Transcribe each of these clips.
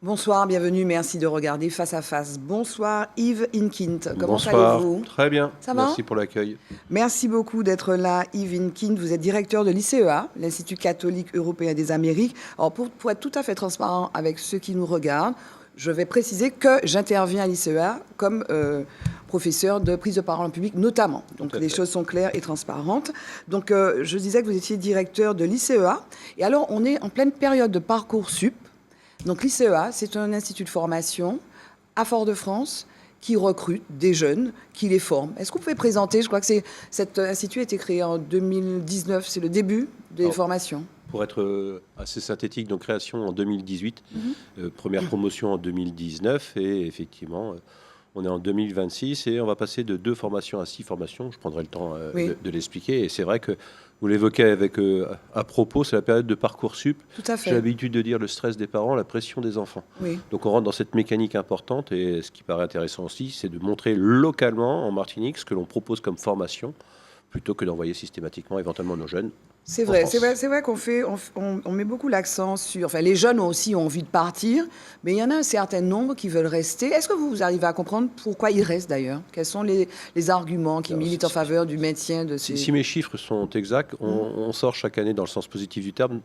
Bonsoir, bienvenue, merci de regarder Face à Face. Bonsoir Yves Inkind, comment Bonsoir, allez-vous? très bien, Ça va? merci pour l'accueil. Merci beaucoup d'être là Yves Inkind, vous êtes directeur de l'ICEA, l'Institut catholique européen des Amériques. Alors pour être tout à fait transparent avec ceux qui nous regardent, je vais préciser que j'interviens à l'ICEA comme professeur de prise de parole en public notamment. Donc les choses sont claires et transparentes. Donc je disais que vous étiez directeur de l'ICEA et alors on est en pleine période de Parcoursup. Donc l'ICEA, c'est un institut de formation à Fort-de-France qui recrute des jeunes, qui les forme. Est-ce que vous pouvez présenter, je crois que cet institut a été créé en 2019, c'est le début des formations. Pour être assez synthétique, donc création en 2018, première promotion en 2019 et effectivement on est en 2026 et on va passer de 2 formations à 6 formations. Je prendrai le temps de l'expliquer et c'est vrai que vous l'évoquez avec à propos, c'est la période de Parcoursup. Tout à fait. J'ai l'habitude de dire le stress des parents, la pression des enfants. Oui. Donc on rentre dans cette mécanique importante et ce qui paraît intéressant aussi, c'est de montrer localement en Martinique ce que l'on propose comme formation plutôt que d'envoyer systématiquement éventuellement nos jeunes. C'est vrai qu'on met beaucoup l'accent sur... Enfin, les jeunes aussi ont envie de partir, mais il y en a un certain nombre qui veulent rester. Est-ce que vous arrivez à comprendre pourquoi ils restent d'ailleurs? Quels sont les arguments qui militent en faveur du maintien de ces... Si mes chiffres sont exacts, on sort chaque année, dans le sens positif du terme,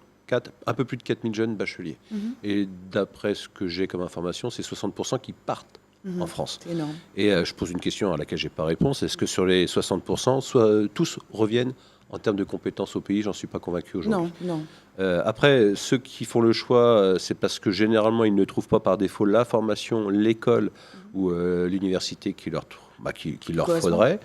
un peu plus de 4000 jeunes bacheliers. Et d'après ce que j'ai comme information, c'est 60% qui partent en France. C'est énorme. Et je pose une question à laquelle je n'ai pas réponse. Est-ce que sur les 60%, tous reviennent en termes de compétences au pays? J'en suis pas convaincu aujourd'hui. Non. Après, ceux qui font le choix, c'est parce que généralement, ils ne trouvent pas par défaut la formation, l'école ou l'université qui leur faudrait.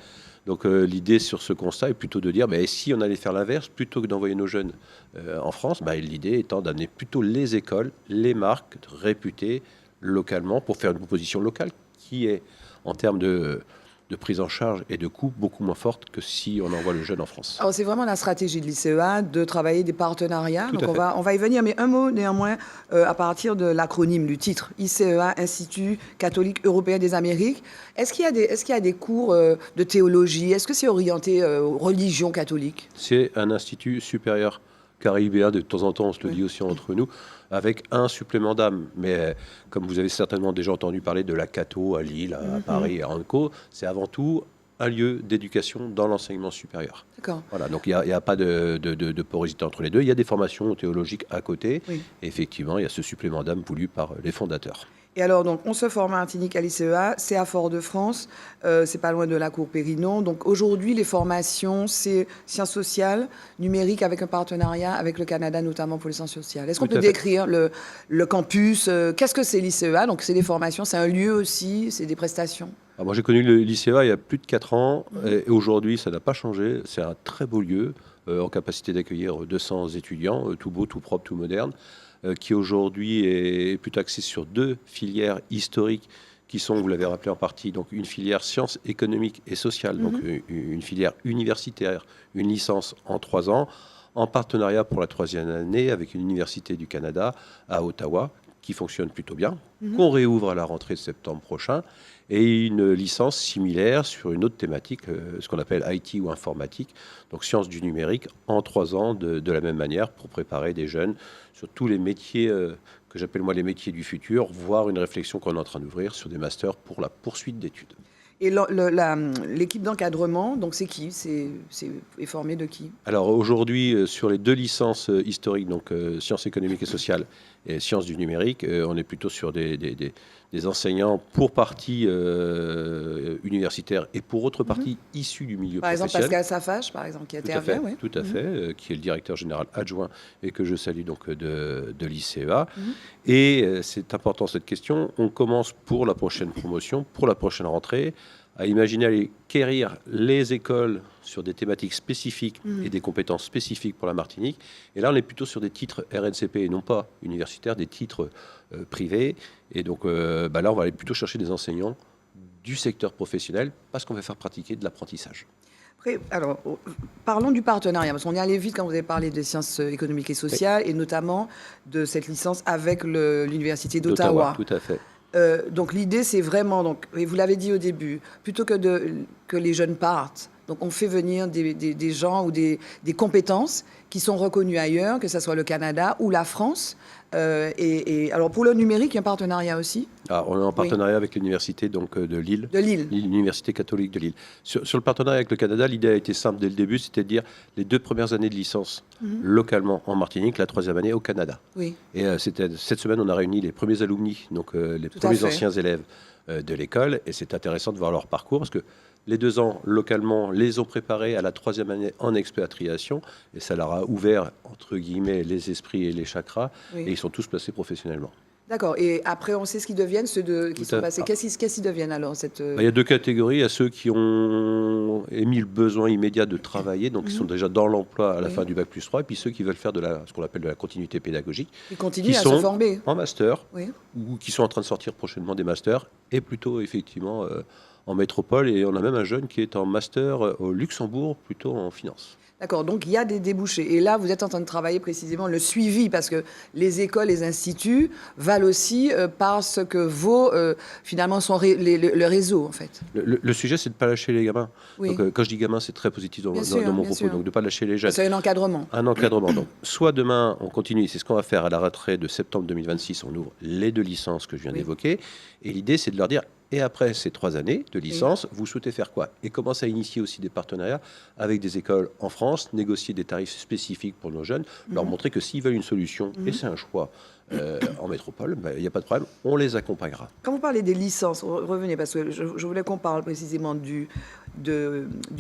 Donc l'idée sur ce constat est plutôt de dire, si on allait faire l'inverse, plutôt que d'envoyer nos jeunes en France, l'idée étant d'amener plutôt les écoles, les marques réputées localement pour faire une proposition locale qui est, en termes de prise en charge et de coût, beaucoup moins forte que si on envoie le jeune en France. Alors c'est vraiment la stratégie de l'ICEA de travailler des partenariats. Tout Donc à fait. on va y venir, mais un mot néanmoins à partir de l'acronyme du titre, ICEA, Institut catholique européen des Amériques. Est-ce qu'il y a des cours de théologie? Est-ce que c'est orienté religion catholique? C'est un institut supérieur caribéen, de temps en temps on se le dit aussi entre nous, avec un supplément d'âme. Mais comme vous avez certainement déjà entendu parler de la Catho à Lille, à Paris, à Anco, c'est avant tout un lieu d'éducation dans l'enseignement supérieur. D'accord. Voilà, donc il n'y a pas de porosité entre les deux. Il y a des formations théologiques à côté. Oui. Et effectivement, il y a ce supplément d'âme voulu par les fondateurs. Et alors, donc, on se forme à Martinique à l'ICEA, c'est à Fort-de-France, c'est pas loin de la Cour Périnon. Donc aujourd'hui, les formations, c'est sciences sociales, numérique, avec un partenariat avec le Canada, notamment pour les sciences sociales. Est-ce qu'on peut décrire le campus? Qu'est-ce que c'est l'ICEA? Donc c'est des formations, c'est un lieu aussi, c'est des prestations. Alors moi j'ai connu l'ICEA il y a plus de 4 ans, et aujourd'hui ça n'a pas changé. C'est un très beau lieu, en capacité d'accueillir 200 étudiants, tout beau, tout propre, tout moderne, qui aujourd'hui est plutôt axé sur 2 filières historiques qui sont, vous l'avez rappelé en partie, donc une filière sciences économiques et sociales, donc une filière universitaire, une licence en 3 ans, en partenariat pour la 3e année avec une université du Canada à Ottawa, qui fonctionne plutôt bien, qu'on réouvre à la rentrée de septembre prochain, et une licence similaire sur une autre thématique, ce qu'on appelle IT ou informatique, donc sciences du numérique, en 3 ans, de la même manière, pour préparer des jeunes sur tous les métiers que j'appelle moi les métiers du futur, voire une réflexion qu'on est en train d'ouvrir sur des masters pour la poursuite d'études. Et l'équipe d'encadrement, donc c'est qui? Est formée de qui? Alors aujourd'hui, sur les 2 licences historiques, donc sciences économiques et sociales et sciences du numérique, on est plutôt sur des enseignants pour partie universitaires et pour autre partie issus du milieu professionnel. Par exemple, Pascal Safache, par exemple, qui intervient. Tout à fait, qui est le directeur général adjoint et que je salue donc de l'ICEA. Et c'est important cette question. On commence pour la prochaine promotion, pour la prochaine rentrée, à imaginer aller quérir les écoles sur des thématiques spécifiques et des compétences spécifiques pour la Martinique. Et là, on est plutôt sur des titres RNCP et non pas universitaires, des titres privés. Et donc là, on va aller plutôt chercher des enseignants du secteur professionnel parce qu'on va faire pratiquer de l'apprentissage. Après, alors, parlons du partenariat, parce qu'on est allé vite quand vous avez parlé des sciences économiques et sociales, et notamment de cette licence avec l'Université d'Ottawa. Tout à fait. Donc l'idée, c'est vraiment, donc, et vous l'avez dit au début, plutôt que les jeunes partent, donc on fait venir des gens ou des compétences qui sont reconnues ailleurs, que ce soit le Canada ou la France. Et alors pour le numérique, il y a un partenariat aussi. Alors, on est en partenariat avec l'université de Lille. De Lille. L'université catholique de Lille. Sur le partenariat avec le Canada, l'idée a été simple dès le début, c'était de dire les 2 premières années de licence localement en Martinique, la 3e année au Canada. Oui. Et cette semaine, on a réuni les premiers alumni, donc les Tout à premiers fait. anciens élèves de l'école, et c'est intéressant de voir leur parcours, parce que les 2 ans localement les ont préparés à la 3e année en expatriation, et ça leur a ouvert, entre guillemets, les esprits et les chakras, Oui. et ils sont tous placés professionnellement. D'accord. Et après, on sait ce qu'ils deviennent, ceux qui Tout sont à- passés. Qu'est-ce qu'ils deviennent alors Il y a 2 catégories. Il y a ceux qui ont émis le besoin immédiat de travailler, donc qui sont déjà dans l'emploi à la Oui. fin du bac plus 3, et puis ceux qui veulent faire ce qu'on appelle de la continuité pédagogique, Ils continuent qui à sont se former. en master, Oui. ou qui sont en train de sortir prochainement des masters, et plutôt effectivement en métropole. Et on a même un jeune qui est en master au Luxembourg, plutôt en finance. D'accord, donc il y a des débouchés. Et là, vous êtes en train de travailler précisément le suivi, parce que les écoles, les instituts valent aussi parce que vaut finalement le réseau, en fait. Le sujet, c'est de ne pas lâcher les gamins. Oui. Donc, quand je dis gamins, c'est très positif dans Bien mon sûr, bien propos, sûr. donc de ne pas lâcher les jeunes. C'est un encadrement. Un encadrement. Donc, soit demain, on continue, c'est ce qu'on va faire à la rentrée de septembre 2026, on ouvre les 2 licences que je viens Oui. d'évoquer. Et l'idée, c'est de leur dire, et après ces 3 années de licence, vous souhaitez faire quoi? Et commencer à initier aussi des partenariats avec des écoles en France, négocier des tarifs spécifiques pour nos jeunes, leur montrer que s'ils veulent une solution, et c'est un choix en métropole, il n'y a pas de problème, on les accompagnera. Quand vous parlez des licences, revenez, parce que je voulais qu'on parle précisément du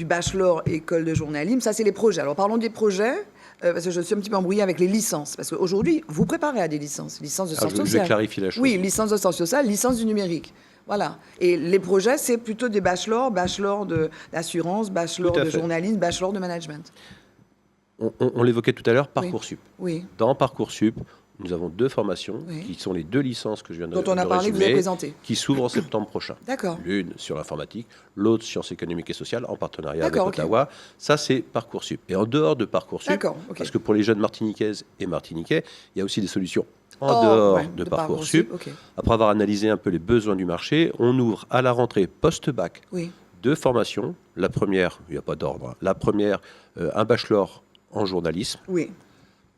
bachelor école de journalisme. Ça, c'est les projets. Alors, parlons des projets. Parce que je suis un petit peu embrouillée avec les licences. Parce qu'aujourd'hui, vous préparez à des licences. Licence de sciences Je vais sociales. clarifier la chose. Oui, licence de sciences sociales, licence du numérique. Voilà. Et les projets, c'est plutôt des bachelors, d'assurance, bachelor Tout à de fait. journalisme, bachelor de management. On l'évoquait tout à l'heure, Parcoursup. Oui. Dans Parcoursup, nous avons 2 formations, Oui. qui sont les 2 licences que je viens Dont on a de parlé, que vous avez résumer, présenté. qui s'ouvrent en septembre prochain. D'accord. L'une sur l'informatique, l'autre sciences économiques et sociales, en partenariat avec D'accord, ok. Ottawa. Ça, c'est Parcoursup. Et en dehors de Parcoursup, D'accord, ok. parce que pour les jeunes martiniquaises et martiniquais, il y a aussi des solutions en Oh, dehors ouais, de Parcoursup. ok. Après avoir analysé un peu les besoins du marché, on ouvre à la rentrée post-bac Oui. 2 formations. La première, il n'y a pas d'ordre, hein. La première, un bachelor en journalisme, Oui.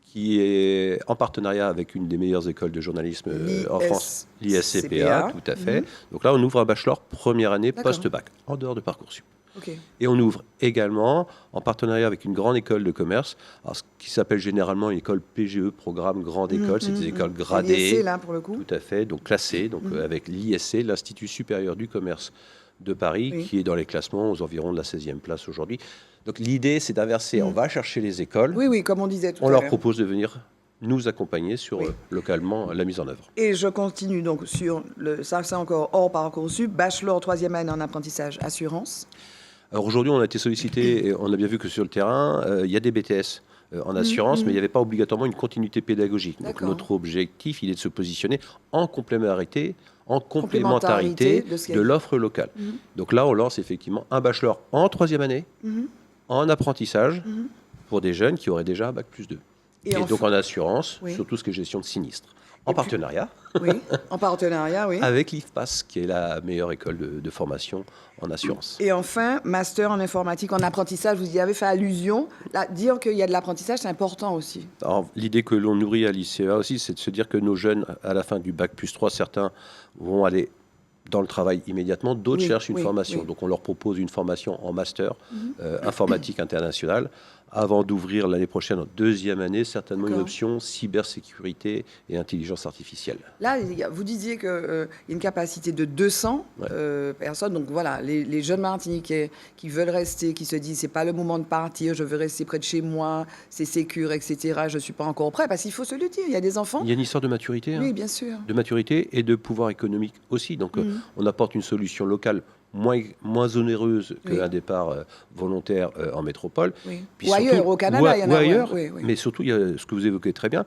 qui est en partenariat avec une des meilleures écoles de journalisme en France, l'ISCPA, tout à fait. Donc là, on ouvre un bachelor première année D'accord. post-bac, en dehors de Parcoursup. Ok. Et on ouvre également, en partenariat avec une grande école de commerce, alors, ce qui s'appelle généralement une école PGE, programme grande école, c'est des écoles gradées. l'ISC, là, pour le coup. Tout à fait, donc classées, donc, avec l'ISC, l'Institut supérieur du commerce de Paris, Oui. qui est dans les classements aux environs de la 16e place aujourd'hui. Donc l'idée, c'est d'inverser, on va chercher les écoles, Oui, oui, comme on disait tout on à leur l'heure. propose de venir nous accompagner sur Oui. localement la mise en œuvre. Et je continue donc sur ça c'est encore hors Parcoursup, bachelor 3e année en apprentissage assurance. Alors aujourd'hui, on a été sollicité, et on a bien vu que sur le terrain, il y a des BTS en assurance, mais il n'y avait pas obligatoirement une continuité pédagogique. Donc D'accord. notre objectif, il est de se positionner en complémentarité, Complémentarité de ce qu'il y a. de l'offre locale. Donc là, on lance effectivement un bachelor en 3e année, en apprentissage, pour des jeunes qui auraient déjà un bac plus 2. Et Et, enfin- donc en assurance, Oui. sur tout ce qui est gestion de sinistres. En Et puis- partenariat Oui, en partenariat, oui. avec l'IFPAS, qui est la meilleure école de formation en assurance. Et enfin, master en informatique, en apprentissage, vous y avez fait allusion. Là, dire qu'il y a de l'apprentissage, c'est important aussi. Alors, l'idée que l'on nourrit à l'ICEA aussi, c'est de se dire que nos jeunes, à la fin du bac plus 3, certains vont aller dans le travail immédiatement, d'autres Oui, cherchent une oui, formation. oui. Donc on leur propose une formation en master, informatique internationale, avant d'ouvrir l'année prochaine, en 2e année, certainement une D'accord. option cybersécurité et intelligence artificielle. Là, vous disiez qu'il y a une capacité de 200 personnes. Donc voilà, les jeunes Martiniquais qui veulent rester, qui se disent c'est pas le moment de partir, je veux rester près de chez moi, c'est sécure, etc. Je suis pas encore prêt, parce qu'il faut se le dire, il y a des enfants. Il y a une histoire de maturité. hein. Oui, bien sûr. De maturité et de pouvoir économique aussi. Donc, on apporte une solution locale moins onéreuse Oui. qu'un départ volontaire en métropole. Oui. Puis Ou ailleurs, au Canada, il y en a. ou ailleurs, oui, oui. mais surtout, il y a ce que vous évoquez très bien,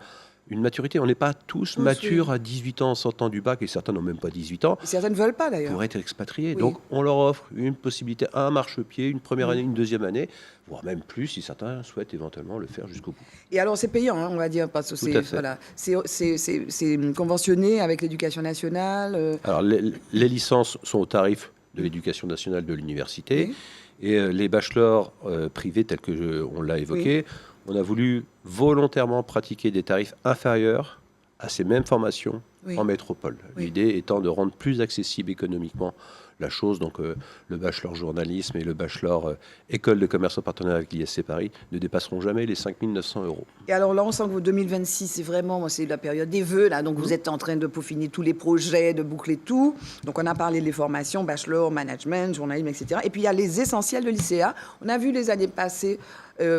une maturité. On n'est pas tous matures à 18 ans en sortant du bac, et certains n'ont même pas 18 ans, Et certains ne veulent pas d'ailleurs. pour être expatriés. Oui. Donc, on leur offre une possibilité, un marchepied, une première année, une deuxième année, voire même plus, si certains souhaitent éventuellement le faire jusqu'au bout. Et alors c'est payant, hein, on va dire, parce que Tout à fait. c'est conventionné avec l'éducation nationale. Alors, les licences sont au tarif de l'éducation nationale de l'université, Oui. et les bachelors privés, tels que on l'a évoqué, on a voulu volontairement pratiquer des tarifs inférieurs à ces mêmes formations Oui. en métropole. Oui. L'idée étant de rendre plus accessible économiquement la chose. Donc, le bachelor journalisme et le bachelor école de commerce en partenariat avec l'ISC Paris ne dépasseront jamais les 5 900 €. Et alors là, on sent que 2026, c'est vraiment, moi, c'est la période des vœux, là. Donc, vous êtes en train de peaufiner tous les projets, de boucler tout. Donc, on a parlé des formations, bachelor, management, journalisme, etc. Et puis, il y a les essentiels de l'ICA. On a vu les années passées,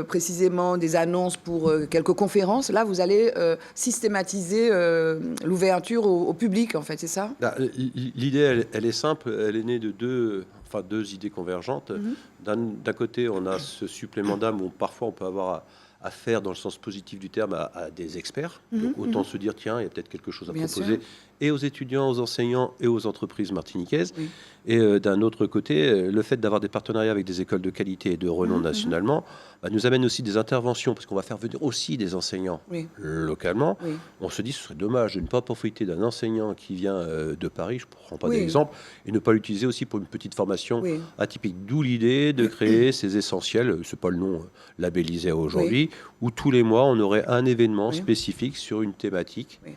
précisément, des annonces pour quelques conférences. Là, vous allez systématiser l'ouverture au public, en fait, c'est ça? L'idée, elle est simple. Elle est née de deux idées convergentes. D'un côté, on a ce supplément d'âme où parfois on peut avoir à faire, dans le sens positif du terme, à des experts. Donc autant se dire, tiens, il y a peut-être quelque chose à Bien proposer, sûr. et aux étudiants, aux enseignants et aux entreprises martiniquaises. Oui. Et d'un autre côté, le fait d'avoir des partenariats avec des écoles de qualité et de renom nationalement nous amène aussi des interventions, parce qu'on va faire venir aussi des enseignants Oui. localement. Oui. On se dit, ce serait dommage de ne pas profiter d'un enseignant qui vient de Paris, je ne prends pas Oui. d'exemple, et ne pas l'utiliser aussi pour une petite formation Oui. atypique. D'où l'idée de créer ces essentiels, c'est pas le nom labellisé aujourd'hui, où tous les mois, on aurait un événement Oui. spécifique sur une thématique. Oui.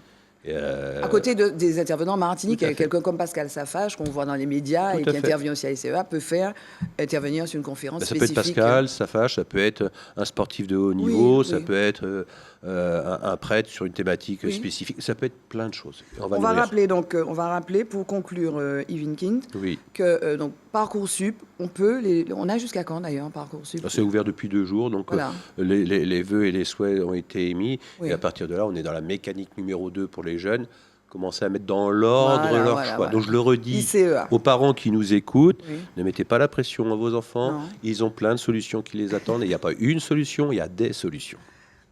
Et, À côté des intervenants en Martinique, Tout à fait. quelqu'un comme Pascal Safache, qu'on voit dans les médias Tout et à qui fait. intervient aussi à l'ICEA, peut faire intervenir sur une conférence ça peut être spécifique. Pascal, Safache, ça peut être un sportif de haut niveau, ça oui. peut être un prêtre sur une thématique Oui. spécifique, ça peut être plein de choses. Et On va rappeler pour conclure, Yves Inkind, Oui. que donc Parcoursup, on a jusqu'à quand d'ailleurs Parcoursup? C'est ouvert depuis 2 jours, donc Voilà. les vœux et les souhaits ont été émis. Oui. Et à partir de là, on est dans la mécanique numéro 2 pour les jeunes. Commencer à mettre dans l'ordre leur choix. Donc je le redis ICEA. aux parents qui nous écoutent, Oui. ne mettez pas la pression à vos enfants. Non. Ils ont plein de solutions qui les attendent. Et il n'y a pas une solution, il y a des solutions.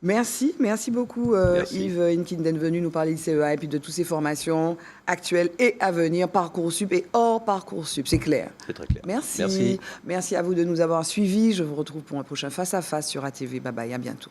Merci beaucoup Merci. Yves Inkind d'être venu nous parler d'ICEA et puis de toutes ces formations actuelles et à venir, Parcoursup et hors Parcoursup, c'est clair. C'est très clair. Merci à vous de nous avoir suivis. Je vous retrouve pour un prochain Face à Face sur ATV. Bye bye, à bientôt.